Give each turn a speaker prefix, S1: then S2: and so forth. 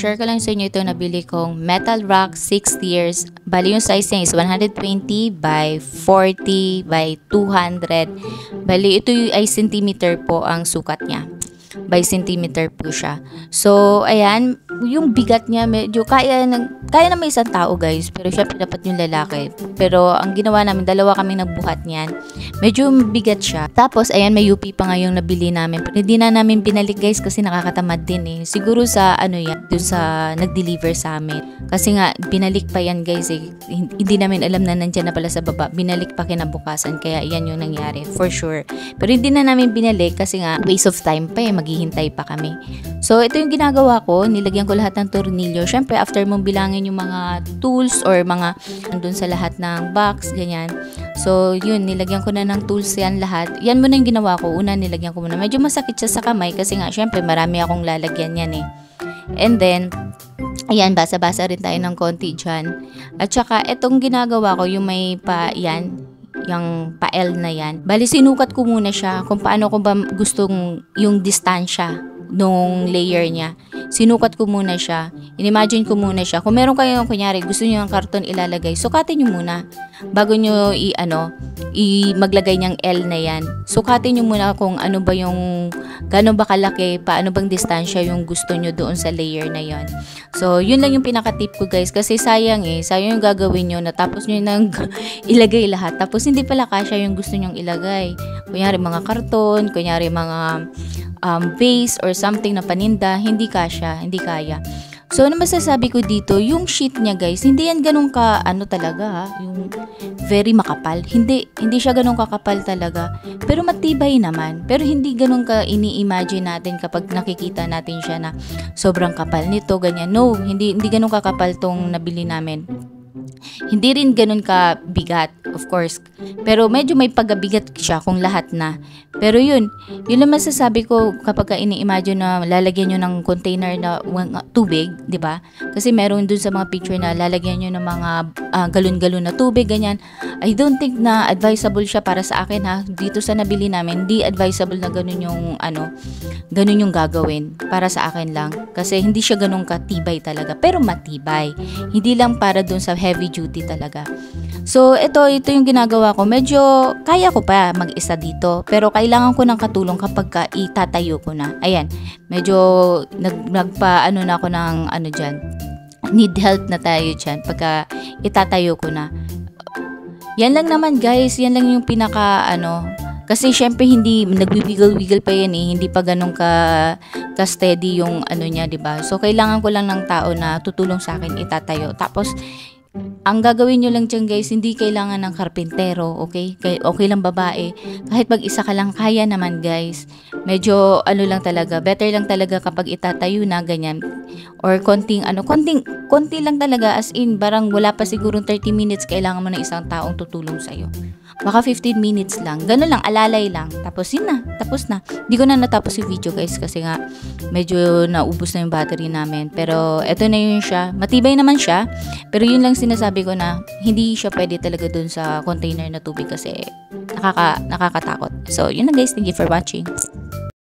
S1: share ko lang sa inyo ito nabili kong metal rock 6 tiers. Bali yung size niya is 120 by 40 by 200. Bali ito ay centimeter po ang sukat niya. By centimeter po siya. So, ayan, yung bigat niya medyo kaya na may isang tao guys, pero syempre dapat yung lalaki. Pero ang ginawa namin, dalawa kaming nagbuhat niyan. Medyo bigat siya. Tapos, ayan, may UP pa nga yung nabili namin. Pero hindi na namin binalik guys kasi nakakatamad din eh. Siguro sa ano yan, dun sa nag-deliver sa amin. Kasi nga, binalik pa yan guys eh. Hindi namin alam na nandyan na pala sa baba. Binalik pa kinabukasan. Kaya yan yung nangyari, for sure. Pero hindi na namin binalik kasi nga, waste of time pa eh. Maghihintay pa kami. So, ito yung ginagawa ko. Nilagyan ko lahat ng tornilyo. Syempre, after mong bilangin yung mga tools or mga andun sa lahat ng box, ganyan. So, yun, nilagyan ko na ng tools yan lahat. Yan muna yung ginawa ko. Una, nilagyan ko muna. Medyo masakit siya sa kamay kasi nga, syempre, marami akong lalagyan yan eh. And then, ayan, basa-basa rin tayo ng konti dyan. At saka, itong ginagawa ko, yung may yan, yung pa-L na yan. Bali, sinukat ko muna siya kung paano ko ba gustong yung distansya nung layer niya. Sinukat ko muna siya. Inimagine ko muna siya. Kung meron kayong, kunyari, gusto niyo ng karton ilalagay, sukatin niyo muna. Bago niyo maglagay niyang L na yan. Sukatin niyo muna kung ano ba yung, gaano ba kalaki, paano bang distansya yung gusto niyo doon sa layer na yan. So, yun lang yung pinaka-tip ko guys. Kasi sayang sayang yung gagawin niyo na tapos niyo nang ilagay lahat. Tapos hindi pala kasya yung gusto niyong ilagay. Kunyari mga karton, kunyari mga vase or something na paninda, hindi kaya. So, ano masasabi ko dito, yung sheet niya guys, hindi yan ganun ka, talaga yung very makapal. Hindi siya ganun kakapal talaga. Pero matibay naman. Pero hindi ganun ka ini-imagine natin kapag nakikita natin siya na sobrang kapal nito, ganyan. No, hindi ganun kakapal tong nabili namin. Hindi rin ganun ka bigat, of course. Pero medyo may pagbigat siya kung lahat na. Pero yun lang masasabi ko kapag ini-imagine na lalagyan nyo ng container na tubig, di ba? Kasi meron dun sa mga picture na lalagyan nyo ng mga galon-galon na tubig, ganyan. I don't think na advisable siya para sa akin ha. Dito sa nabili namin, di advisable na ganun yung gagawin para sa akin lang. Kasi hindi siya ganun katibay talaga. Pero matibay. Hindi lang para dun sa heavy duty talaga. So, ito yung ginagawa ko. Medyo kaya ko pa mag-isa dito. Pero kailangan ko ng katulong kapag itatayo ko na. Ayan. Medyo nagpa-ano na ako ng dyan. Need help na tayo dyan pagka itatayo ko na. Yan lang naman guys. Yan lang yung pinaka kasi syempre hindi nagwiggle-wiggle pa yan eh. Hindi pa ganun ka-steady yung niya, diba? So, kailangan ko lang ng tao na tutulong sa akin itatayo. Tapos, ang gagawin nyo lang dyan guys, hindi kailangan ng karpintero, okay? Okay lang babae. Kahit mag-isa ka lang, kaya naman guys. Medyo lang talaga, better lang talaga kapag itatayo na ganyan. Or konti lang talaga as in, barang wala pa sigurong 30 minutes, kailangan mo ng isang taong tutulong sa'yo. Baka 15 minutes lang. Ganun lang, alalay lang. Tapos yun na, tapos na. Hindi ko na natapos yung video guys kasi nga medyo naubos na yung battery namin. Pero eto na yun siya. Matibay naman siya. Pero yun lang sinasabi ko na hindi siya pwede talaga dun sa container na tubig kasi nakakatakot. So yun na guys. Thank you for watching.